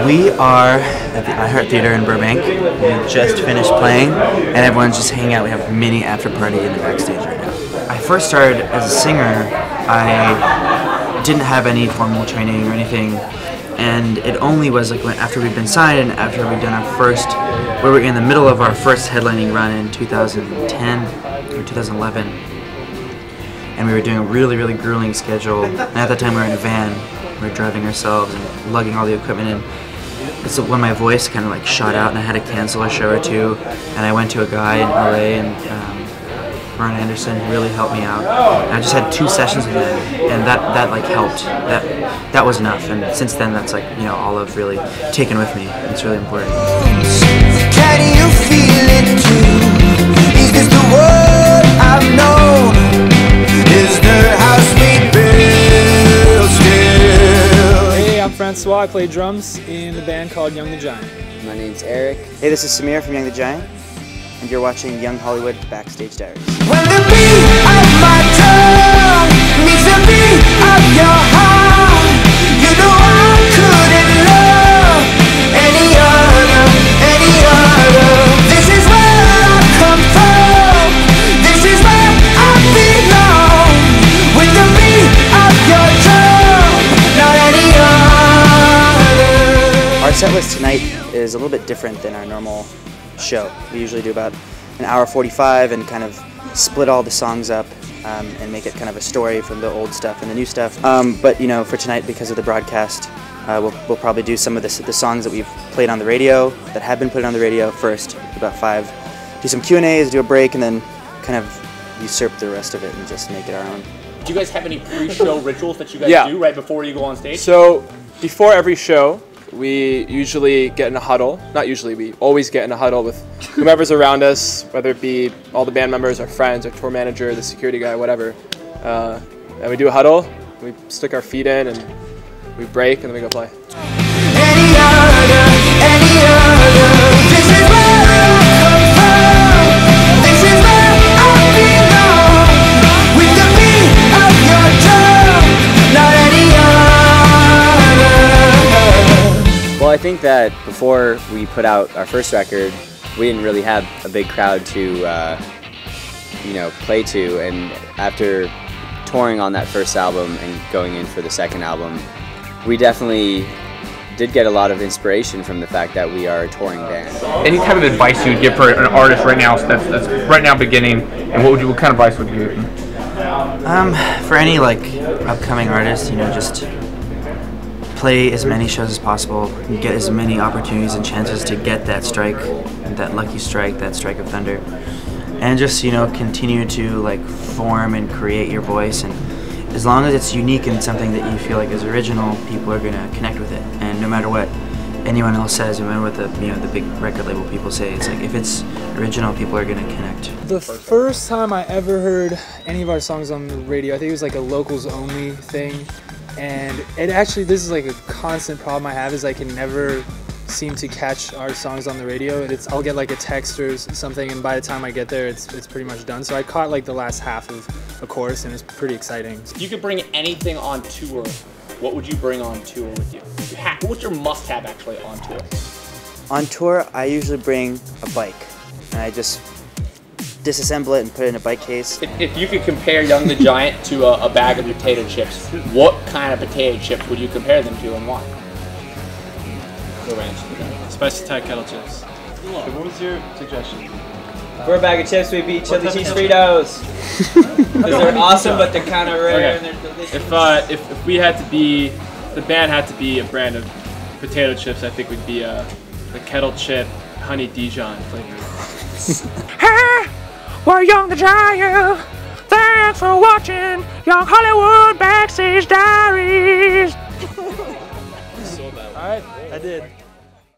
We are at the iHeartRadio in Burbank. We just finished playing, and everyone's just hanging out. We have a mini after party in the Backstage right now. I first started as a singer. I didn't have any formal training or anything, and it only was like after we'd been signed and after we'd done our first, we were in the middle of our first headlining run in 2010 or 2011, and we were doing a really, really grueling schedule. And at that time we were in a van. We were driving ourselves and lugging all the equipment in. So when my voice kind of like shot out and I had to cancel a show or two, and I went to a guy in LA and Ron Anderson really helped me out. And I just had 2 sessions with him, and that like helped. That was enough. And since then, that's like, you know, all I've really taken with me. It's really important. Can you feel it too? Is this the world I've known? Is there house we build still? Hey, I'm Francois. I play drums in the band called Young the Giant. My name's Eric. Hey, this is Samir from Young the Giant, and you're watching Young Hollywood Backstage Diaries. When the beat of my drum meets the beat of your heart, you know I couldn't love any other. This is where I come from. This is where I belong. With the beat of your drum, not any other. Our set list tonight is a little bit different than our normal show. We usually do about an hour 45 and kind of split all the songs up and make it kind of a story from the old stuff and the new stuff. But you know, for tonight, because of the broadcast, we'll probably do some of the songs that we've played on the radio, that have been put on the radio first, about 5. Do some Q&As, do a break, and then kind of usurp the rest of it and just make it our own. Do you guys have any pre-show rituals that you guys do right before you go on stage? So before every show, we usually get in a huddle. Not usually, we always get in a huddle with whomever's around us, whether it be all the band members, our friends, our tour manager, the security guy, whatever. And we do a huddle, we stick our feet in, and we break, and then we go play. Any other. This is where I come from. This is where I belong. With the beat of your drum, not any other. Well, I think that before we put out our first record, we didn't really have a big crowd to, you know, play to. And after touring on that first album and going in for the second album, we definitely did get a lot of inspiration from the fact that we are a touring band. Any type of advice you would give for an artist right now that's right now beginning, and what kind of advice would you give them? For any like upcoming artist, you know, just play as many shows as possible, and get as many opportunities and chances to get that strike, that lucky strike, that strike of thunder, and just, you know, continue to like form and create your voice. And as long as it's unique and something that you feel like is original, people are gonna connect with it. And no matter what anyone else says, no matter what the big record label people say, it's like if it's original, people are gonna connect. The first time I ever heard any of our songs on the radio, I think it was like a locals only thing. And it actually, this is like a constant problem I have, is I can never seem to catch our songs on the radio. I'll get like a text or something, and by the time I get there, it's pretty much done. So I caught like the last half of a chorus, and it's pretty exciting. If you could bring anything on tour, what would you bring on tour with you? What's your must-have actually on tour? On tour, I usually bring a bike, and I just disassemble it and put it in a bike case. If you could compare Young the Giant to a bag of potato chips, what kind of potato chips would you compare them to, and why? Spicy Thai kettle chips. What was your suggestion? For a bag of chips, we'd be chili cheese Fritos. Because they're awesome, but they're kind of rare and they're delicious. If we had to be, the band had to be a brand of potato chips, I think would be the kettle chip honey Dijon flavor. Hey, we're Young the Giant. Thanks for watching Young Hollywood Backstage Diaries. Alright, I did.